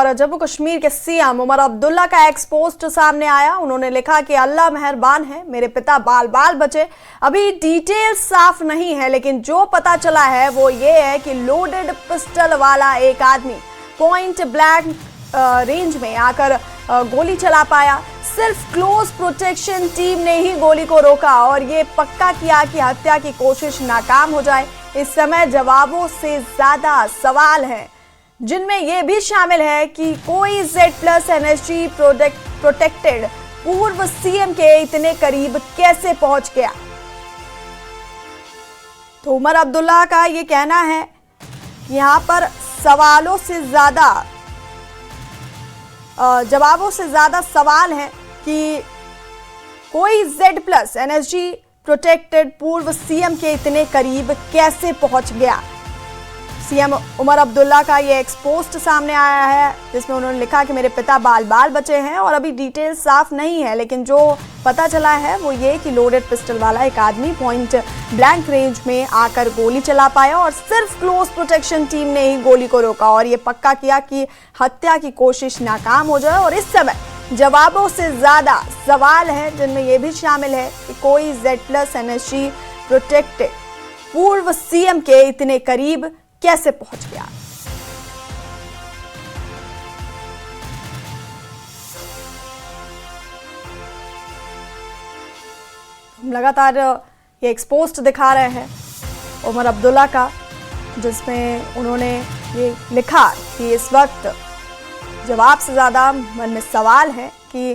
और जम्मू कश्मीर के सीएम उमर अब्दुल्ला का एक्स पोस्ट सामने आया। उन्होंने लिखा कि अल्लाह मेहरबान है, मेरे पिता बाल बाल बचे। अभी डिटेल साफ नहीं है, लेकिन जो पता चला है वो ये है कि लोडेड पिस्टल वाला एक आदमी पॉइंट ब्लैंक रेंज में आकर गोली चला पाया। सिर्फ क्लोज प्रोटेक्शन टीम ने ही गोली को रोका और ये पक्का किया कि हत्या की कोशिश नाकाम हो जाए। इस समय जवाबों से ज्यादा सवाल हैं, जिनमें यह भी शामिल है कि कोई Z+ NSG प्रोटेक्टेड पूर्व सीएम के इतने करीब कैसे पहुंच गया। तो उमर अब्दुल्ला का यह कहना है कि यहां पर सवालों से ज्यादा जवाबों से ज्यादा सवाल है कि कोई Z+ NSG प्रोटेक्टेड पूर्व सीएम के इतने करीब कैसे पहुंच गया। सीएम उमर अब्दुल्ला का ये एक्स पोस्ट सामने आया है, जिसमें उन्होंने लिखा कि मेरे पिता बाल बाल बचे हैं और अभी डिटेल साफ नहीं है, लेकिन जो पता चला है वो ये कि लोडेड पिस्टल वाला एक आदमी पॉइंट ब्लैंक रेंज में आकर गोली चला पाया और सिर्फ क्लोज प्रोटेक्शन टीम ने ही गोली को रोका और ये पक्का किया कि हत्या की कोशिश नाकाम हो जाए। और इस समय जवाबों से ज्यादा सवाल है, जिनमें यह भी शामिल है कि कोई Z+ NSG प्रोटेक्टेड पूर्व सीएम के इतने करीब कैसे पहुंच गया। हम लगातार ये एक्सपोस्ट दिखा रहे हैं उमर अब्दुल्ला का, जिसमें उन्होंने ये लिखा कि इस वक्त जवाब से ज्यादा मन में सवाल है कि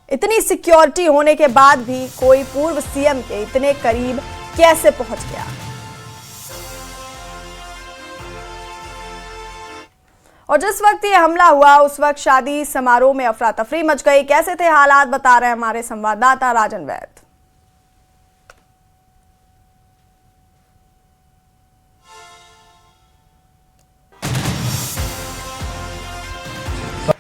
इतनी सिक्योरिटी होने के बाद भी कोई पूर्व सीएम के इतने करीब कैसे पहुंच गया। और जिस वक्त ये हमला हुआ उस वक्त शादी समारोह में अफरा तफरी मच गई। कैसे थे हालात, बता रहे हैं हमारे संवाददाता राजन वैद।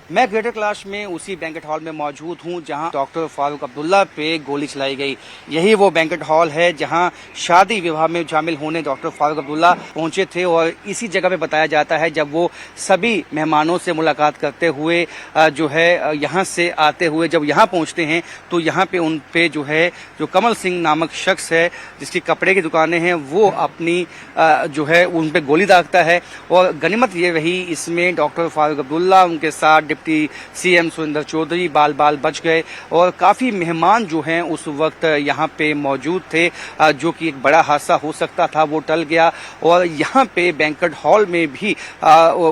मैं ग्रेटर कैलाश में उसी बैंकेट हॉल में मौजूद हूं जहां डॉक्टर फारूक अब्दुल्ला पे गोली चलाई गई। यही वो बैंकेट हॉल है जहां शादी विवाह में शामिल होने डॉक्टर फारूक अब्दुल्ला पहुंचे थे और इसी जगह पे बताया जाता है जब वो सभी मेहमानों से मुलाकात करते हुए जो है यहां से आते हुए जब यहां पहुंचते हैं तो यहां पे उन पे जो है जो कमल सिंह नामक शख्स है जिसकी कपड़े की दुकानें हैं वो अपनी जो है उन पे गोली दागता है। और गनीमत ये रही इसमें डॉक्टर फारूक अब्दुल्ला, उनके साथ डिप्टी सीएम सुरेंद्र चौधरी बाल बाल बच गए और काफी मेहमान जो हैं उस वक्त यहाँ पे मौजूद थे, जो कि एक बड़ा हादसा हो सकता था वो टल गया। और यहाँ पे बैंकेट हॉल में भी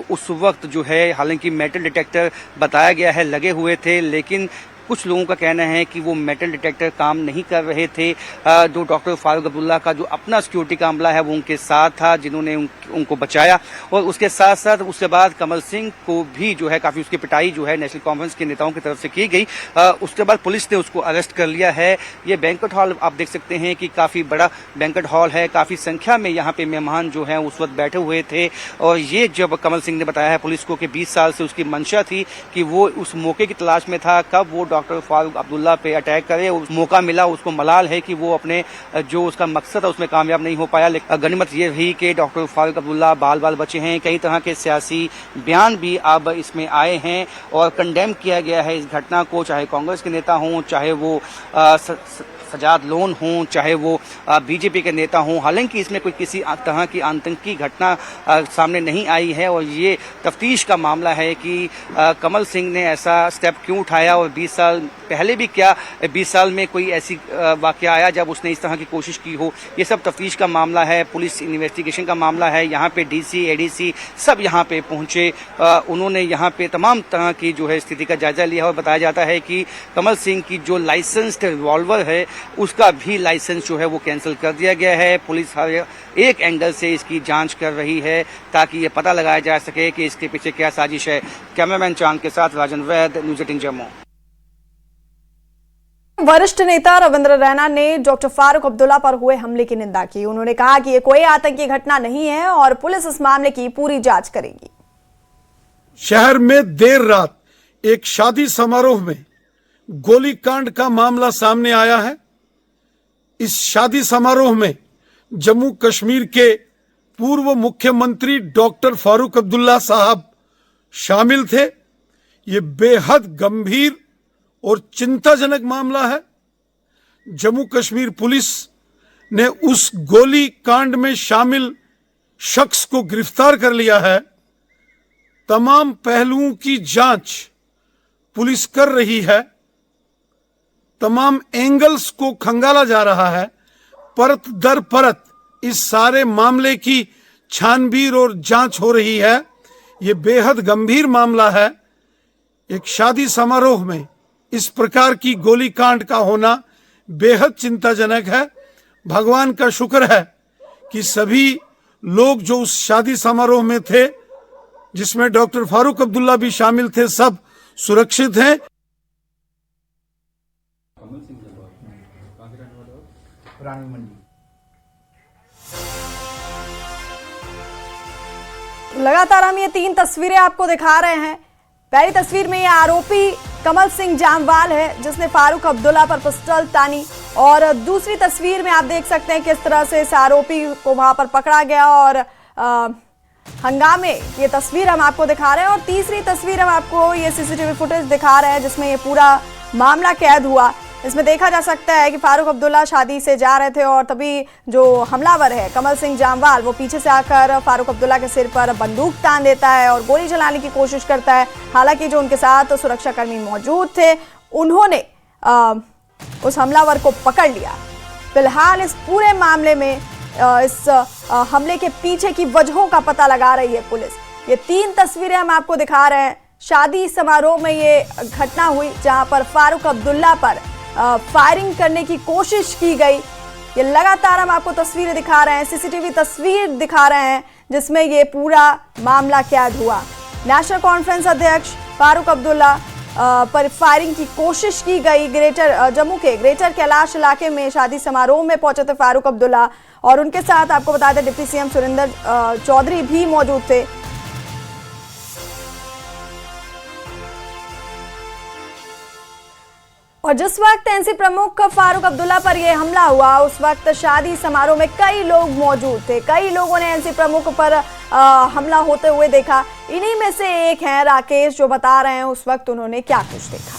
उस वक्त जो है हालांकि मेटल डिटेक्टर बताया गया है लगे हुए थे, लेकिन कुछ लोगों का कहना है कि वो मेटल डिटेक्टर काम नहीं कर रहे थे। जो डॉक्टर फारूक अब्दुल्ला का जो अपना सिक्योरिटी का अमला है वो उनके साथ था जिन्होंने उनको बचाया। और उसके साथ साथ उसके बाद कमल सिंह को भी जो है काफी उसकी पिटाई जो है नेशनल कॉन्फ्रेंस के नेताओं की तरफ से की गई। उसके बाद पुलिस ने उसको अरेस्ट कर लिया है। ये बैंकेट हॉल आप देख सकते हैं कि काफी बड़ा बैंकेट हॉल है, काफी संख्या में यहाँ पे मेहमान जो है उस वक्त बैठे हुए थे। और ये जब कमल सिंह ने बताया है पुलिस को कि 20 साल से उसकी मंशा थी कि वो उस मौके की तलाश में था कब वो डॉक्टर फारूक अब्दुल्ला पे अटैक करे। उस मौका मिला, उसको मलाल है कि वो अपने जो उसका मकसद है उसमें कामयाब नहीं हो पाया। लेकिन गनीमत ये रही कि डॉक्टर फारूक अब्दुल्ला बाल बाल बचे हैं। कई तरह के सियासी बयान भी अब इसमें आए हैं और कंडेम किया गया है इस घटना को, चाहे कांग्रेस के नेता हों, चाहे वो सजाद लोन हों, चाहे वो बीजेपी के नेता हों। हालांकि इसमें कोई किसी तरह की आतंकी घटना सामने नहीं आई है और ये तफ्तीश का मामला है कि कमल सिंह ने ऐसा स्टेप क्यों उठाया और 20 साल पहले भी क्या 20 साल में कोई ऐसी वाकया आया जब उसने इस तरह की कोशिश की हो। ये सब तफ्तीश का मामला है, पुलिस इन्वेस्टिगेशन का मामला है। यहाँ पे डीसी एडीसी सब यहाँ पे पहुंचे, उन्होंने यहाँ पे तमाम तरह की जो है स्थिति का जायजा लिया और बताया जाता है कि कमल सिंह की जो लाइसेंस्ड रिवॉल्वर है उसका भी लाइसेंस जो है वो कैंसिल कर दिया गया है। पुलिस हर एक एंगल से इसकी जांच कर रही है ताकि ये पता लगाया जा सके कि इसके पीछे क्या साजिश है। कैमरामैन चांद के साथ राजन वैद, न्यूज़ 18 जम्मू। वरिष्ठ नेता रविंद्र रैना ने डॉक्टर फारूक अब्दुल्ला पर हुए हमले की निंदा की। उन्होंने कहा कि ये कोई आतंकी घटना नहीं है और पुलिस इस मामले की पूरी जांच करेगी। शहर में देर रात एक शादी समारोह में गोलीकांड का मामला सामने आया है। इस शादी समारोह में जम्मू कश्मीर के पूर्व मुख्यमंत्री डॉक्टर फारूक अब्दुल्ला साहब शामिल थे। ये बेहद गंभीर और चिंताजनक मामला है। जम्मू कश्मीर पुलिस ने उस गोली कांड में शामिल शख्स को गिरफ्तार कर लिया है। तमाम पहलुओं की जांच पुलिस कर रही है। तमाम एंगल्स को खंगाला जा रहा है। परत दर परत इस सारे मामले की छानबीन और जांच हो रही है। ये बेहद गंभीर मामला है। एक शादी समारोह में इस प्रकार की गोलीकांड का होना बेहद चिंताजनक है। भगवान का शुक्र है कि सभी लोग जो उस शादी समारोह में थे, जिसमें डॉक्टर फारूक अब्दुल्ला भी शामिल थे, सब सुरक्षित हैं। लगातार हम ये 3 तस्वीरें आपको दिखा रहे हैं। पहली तस्वीर में ये आरोपी कमल सिंह जामवाल है जिसने फारूक अब्दुल्ला पर पिस्टल तानी, और दूसरी तस्वीर में आप देख सकते हैं किस तरह से इस आरोपी को वहां पर पकड़ा गया और हंगामे, ये तस्वीर हम आपको दिखा रहे हैं। और तीसरी तस्वीर हम आपको ये सीसीटीवी फुटेज दिखा रहे हैं जिसमें ये पूरा मामला कैद हुआ। इसमें देखा जा सकता है कि फारूक अब्दुल्ला शादी से जा रहे थे और तभी जो हमलावर है कमल सिंह जामवाल वो पीछे से आकर फारूक अब्दुल्ला के सिर पर बंदूक तान देता है और गोली चलाने की कोशिश करता है। हालांकि जो उनके साथ सुरक्षाकर्मी मौजूद थे उन्होंने उस हमलावर को पकड़ लिया। फिलहाल इस पूरे मामले में इस हमले के पीछे की वजहों का पता लगा रही है पुलिस। ये 3 तस्वीरें हम आपको दिखा रहे हैं। शादी समारोह में ये घटना हुई जहां पर फारूक अब्दुल्ला पर फायरिंग करने की कोशिश की गई। ये लगातार हम आपको तस्वीरें दिखा रहे हैं, सीसीटीवी तस्वीर दिखा रहे हैं जिसमें ये पूरा मामला कैद हुआ। नेशनल कॉन्फ्रेंस अध्यक्ष फारूक अब्दुल्ला पर फायरिंग की कोशिश की गई। जम्मू के ग्रेटर कैलाश इलाके में शादी समारोह में पहुंचे थे फारूक अब्दुल्ला और उनके साथ आपको बता दें डिप्टी सीएम सुरेंद्र चौधरी भी मौजूद थे। और जिस वक्त एनसी प्रमुख फारूक अब्दुल्ला पर यह हमला हुआ उस वक्त शादी समारोह में कई लोग मौजूद थे। कई लोगों ने एनसी प्रमुख पर हमला होते हुए देखा। इन्हीं में से एक हैं राकेश जो बता रहे हैं उस वक्त उन्होंने क्या कुछ देखा।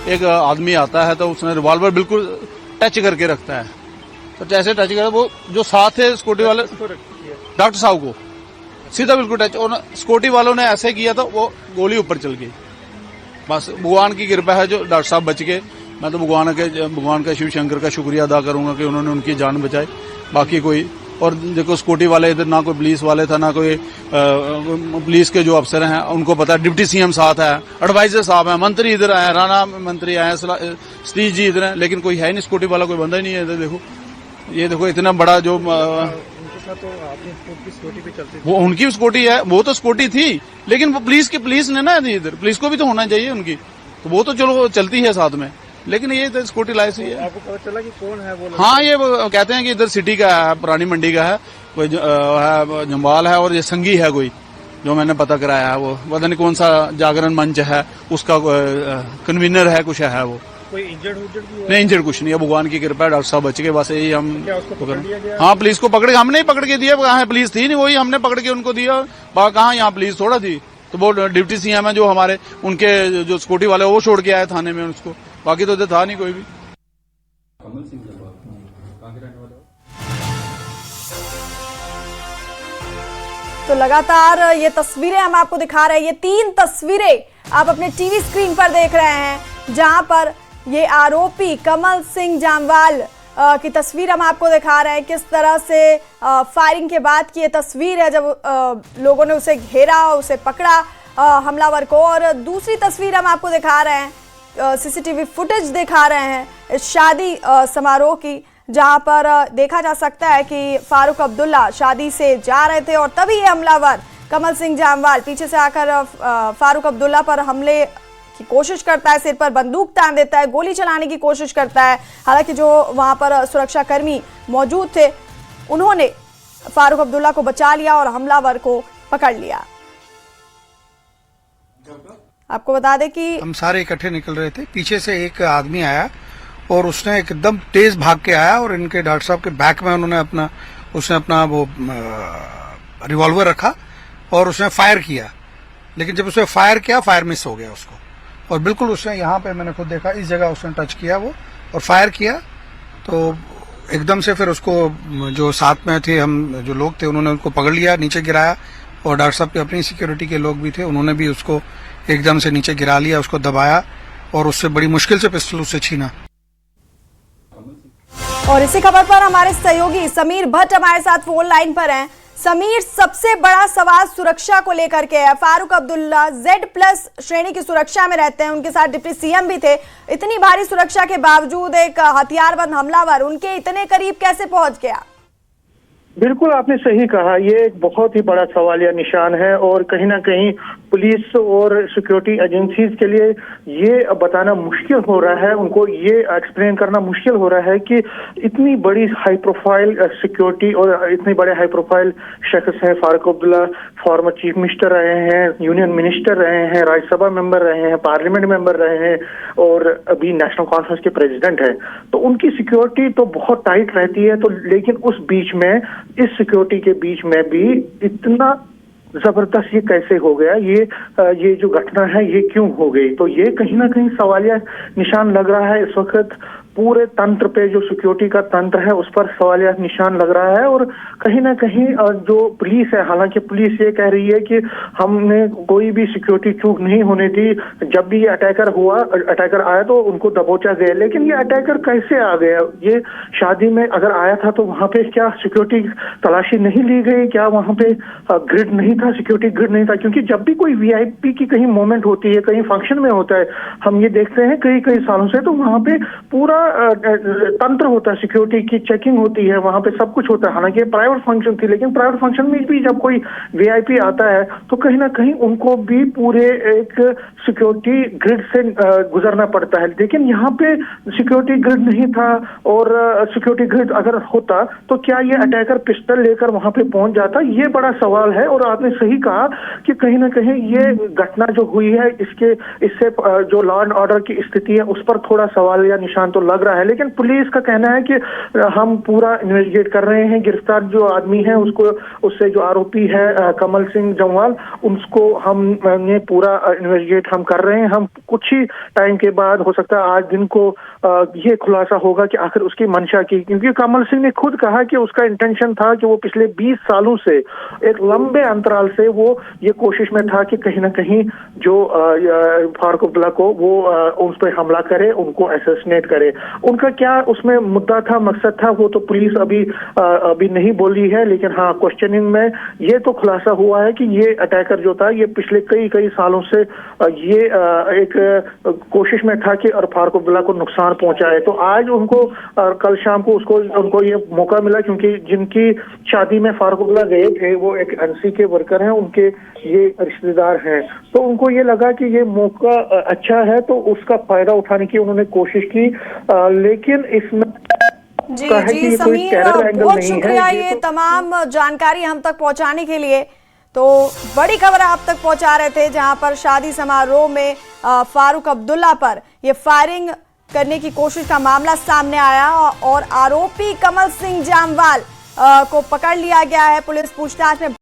एक आदमी आता है तो उसने रिवॉल्वर बिल्कुल टच करके रखता है, तो जैसे टच करे वो जो साथ है स्कूटी वाले डॉक्टर साहब को सीधा बिल्कुल टच, और स्कूटी वालों ने ऐसे किया तो वो गोली ऊपर चल गई। बस भगवान की कृपा है जो डॉक्टर साहब बच गए। मैं तो भगवान का शिव शंकर का शुक्रिया अदा करूंगा कि उन्होंने उनकी जान बचाई। बाकी कोई, और देखो स्कूटी वाले इधर ना कोई पुलिस वाले था ना कोई पुलिस के जो अफसर हैं उनको पता है। डिप्टी सीएम साथ है, एडवाइजर साहब हैं, मंत्री इधर आए, राणा मंत्री आए, सतीश जी इधर हैं, लेकिन कोई है नहीं स्कूटी वाला, कोई बंदा ही नहीं है इधर। देखो ये देखो इतना बड़ा जो तो आपने स्कूटी पे चलती, वो उनकी स्कूटी है, वो तो स्कूटी थी लेकिन वो पुलिस ने ना इधर, पुलिस को भी तो होना चाहिए उनकी, तो वो तो चलो चलती है साथ में, लेकिन ये तो स्कूटी लाई सी है। आपको पता चला कि कौन है वो? हाँ, ये कहते हैं कि इधर सिटी का है, पुरानी मंडी का है, कोई है जम्वाल है और ये संगी है कोई, जो मैंने पता कराया है। वो पता नहीं कौन सा जागरण मंच है उसका कन्वीनर है, कुछ है वो। कोई इंजर्ड नहीं, इंजर्ड कुछ नहीं है, भगवान की कृपा है, डॉक्टर साहब बच गए। बस यही हम हाँ पुलिस को पकड़ के, हमने ही पकड़ के दिया। कहाँ पुलिस थी नहीं, वही हमने पकड़ के उनको दिया। कहाँ यहाँ पुलिस थोड़ा थी, तो वो डिप्टी सीएम है जो हमारे, उनके जो स्कूटी वाले वो छोड़ के आए थाने में उसको, बाकी तो था नहीं कोई भी। तो लगातार ये तस्वीरें हम आपको दिखा रहे हैं। ये 3 तस्वीरें आप अपने टीवी स्क्रीन पर देख रहे हैं जहां पर ये आरोपी कमल सिंह जामवाल की तस्वीर हम आपको दिखा रहे हैं। किस तरह से फायरिंग के बाद की ये तस्वीर है जब लोगों ने उसे घेरा, उसे पकड़ा हमलावर को। और दूसरी तस्वीर हम आपको दिखा रहे हैं, सीसीटीवी फुटेज दिखा रहे हैं इस शादी समारोह की, जहां पर देखा जा सकता है कि फारूक अब्दुल्ला शादी से जा रहे थे और तभी ये हमलावर कमल सिंह जामवाल पीछे से आकर फारूक अब्दुल्ला पर हमले की कोशिश करता है, सिर पर बंदूक तान देता है, गोली चलाने की कोशिश करता है। हालांकि जो वहां पर सुरक्षाकर्मी मौजूद थे उन्होंने फारूक अब्दुल्ला को बचा लिया और हमलावर को पकड़ लिया। आपको बता दें कि हम सारे इकट्ठे निकल रहे थे, पीछे से एक आदमी आया और उसने एकदम तेज भाग के आया और इनके डॉक्टर साहब के बैक में उसने अपना वो रिवॉल्वर रखा और उसने फायर किया लेकिन जब उसने फायर किया, फायर मिस हो गया उसको, और बिल्कुल उसने यहाँ पे मैंने खुद देखा, इस जगह उसने टच किया वो और फायर किया, तो एकदम से फिर उसको जो साथ में थे हम जो लोग थे उन्होंने उनको पकड़ लिया, नीचे गिराया, और डॉक्टर साहब के अपनी सिक्योरिटी के लोग भी थे, उन्होंने भी उसको एकदम से नीचे गिरा लिया, उसको दबाया और उससे बड़ी मुश्किल से पिस्टल उससे छीना। और इसी खबर पर हमारे सहयोगी समीर भट्ट हमारे साथ फोन लाइन पर हैं। समीर, सबसे बड़ा सवाल सुरक्षा को लेकर के है। फारूक अब्दुल्ला Z+ श्रेणी की सुरक्षा में रहते हैं, उनके साथ डिप्टी सीएम भी थे। इतनी भारी सुरक्षा के बावजूद एक हथियारबंद हमलावर उनके इतने करीब कैसे पहुंच गया? बिल्कुल आपने सही कहा, ये एक बहुत ही बड़ा सवालिया निशान है और कहीं ना कहीं पुलिस और सिक्योरिटी एजेंसीज के लिए ये बताना मुश्किल हो रहा है, उनको ये एक्सप्लेन करना मुश्किल हो रहा है कि इतनी बड़ी हाई प्रोफाइल सिक्योरिटी और इतने बड़े हाई प्रोफाइल शख्स हैं। Farooq Abdullah former chief minister रहे हैं, यूनियन मिनिस्टर रहे हैं, राज्यसभा मेंबर रहे हैं, पार्लियामेंट मेंबर रहे हैं और अभी नेशनल कॉन्फ्रेंस के प्रेसिडेंट हैं। तो उनकी सिक्योरिटी तो बहुत टाइट रहती है, तो लेकिन उस बीच में, इस सिक्योरिटी के बीच में भी इतना जबरदस्त ये कैसे हो गया, ये जो घटना है ये क्यों हो गई? तो ये कहीं ना कहीं सवालिया निशान लग रहा है इस वक्त पूरे तंत्र पे, जो सिक्योरिटी का तंत्र है उस पर सवालिया निशान लग रहा है। और कहीं ना कहीं जो पुलिस है, हालांकि पुलिस ये कह रही है कि हमने कोई भी सिक्योरिटी चूक नहीं होने दी, जब भी ये अटैकर आया तो उनको दबोचा गया, लेकिन ये अटैकर कैसे आ गया? ये शादी में अगर आया था तो वहां पे क्या सिक्योरिटी तलाशी नहीं ली गई? क्या वहां पे ग्रिड नहीं था, सिक्योरिटी ग्रिड नहीं था? क्योंकि जब भी कोई VIP की कहीं मोमेंट होती है, कहीं फंक्शन में होता है, हम ये देखते हैं कई सालों से, तो वहां पे पूरा तंत्र होता है, सिक्योरिटी की चेकिंग होती है, वहां पे सब कुछ होता है। हालांकि प्राइवेट फंक्शन थी, लेकिन प्राइवेट फंक्शन में भी जब कोई VIP आता है तो कहीं ना कहीं उनको भी पूरे एक सिक्योरिटी ग्रिड से गुजरना पड़ता है। लेकिन यहाँ पे सिक्योरिटी ग्रिड नहीं था, और सिक्योरिटी ग्रिड अगर होता तो क्या ये अटैकर पिस्टल लेकर वहां पे पहुंच जाता? ये बड़ा सवाल है। और आपने सही कहा कि कहीं ना कहीं ये घटना जो हुई है इससे जो लॉ एंड ऑर्डर की स्थिति है उस पर थोड़ा सवाल या निशान तो लग रहा है। लेकिन पुलिस का कहना है कि हम पूरा इन्वेस्टिगेट कर रहे हैं, गिरफ्तार जो आदमी है उससे जो आरोपी है कमल सिंह जमवाल, उसको हमने पूरा इन्वेस्टिगेट हम कर रहे हैं। हम कुछ ही टाइम के बाद, हो सकता है आज दिन को, ये खुलासा होगा कि आखिर उसकी मंशा की, क्योंकि कमल सिंह ने खुद कहा कि उसका इंटेंशन था कि वो पिछले 20 सालों से, एक लंबे अंतराल से वो ये कोशिश में था कि कहीं ना कहीं जो फारूक अब्दुल्ला को वो उस पर हमला करे, उनको असैसिनेट करे। उनका क्या उसमें मुद्दा था, मकसद था, वो तो पुलिस अभी नहीं बोली है, लेकिन हाँ क्वेश्चनिंग में ये तो खुलासा हुआ है कि ये अटैकर जो था ये पिछले कई सालों से ये एक कोशिश में था कि और फारूक अब्दुल्ला को नुकसान पहुंचाए। तो आज उनको कल शाम को उनको ये मौका मिला, क्योंकि जिनकी शादी में फारूक अब्दुल्ला गए थे वो एक NC के वर्कर हैं, उनके ये रिश्तेदार हैं, तो उनको ये लगा कि ये मौका अच्छा है, तो उसका फायदा उठाने की उन्होंने कोशिश की। लेकिन इसमें जी समीर, बहुत शुक्रिया ये तमाम जानकारी हम तक पहुंचाने के लिए। तो बड़ी खबर आप तक पहुंचा रहे थे, जहां पर शादी समारोह में फारूक अब्दुल्ला पर ये फायरिंग करने की कोशिश का मामला सामने आया और आरोपी कमल सिंह जामवाल को पकड़ लिया गया है। पुलिस पूछताछ में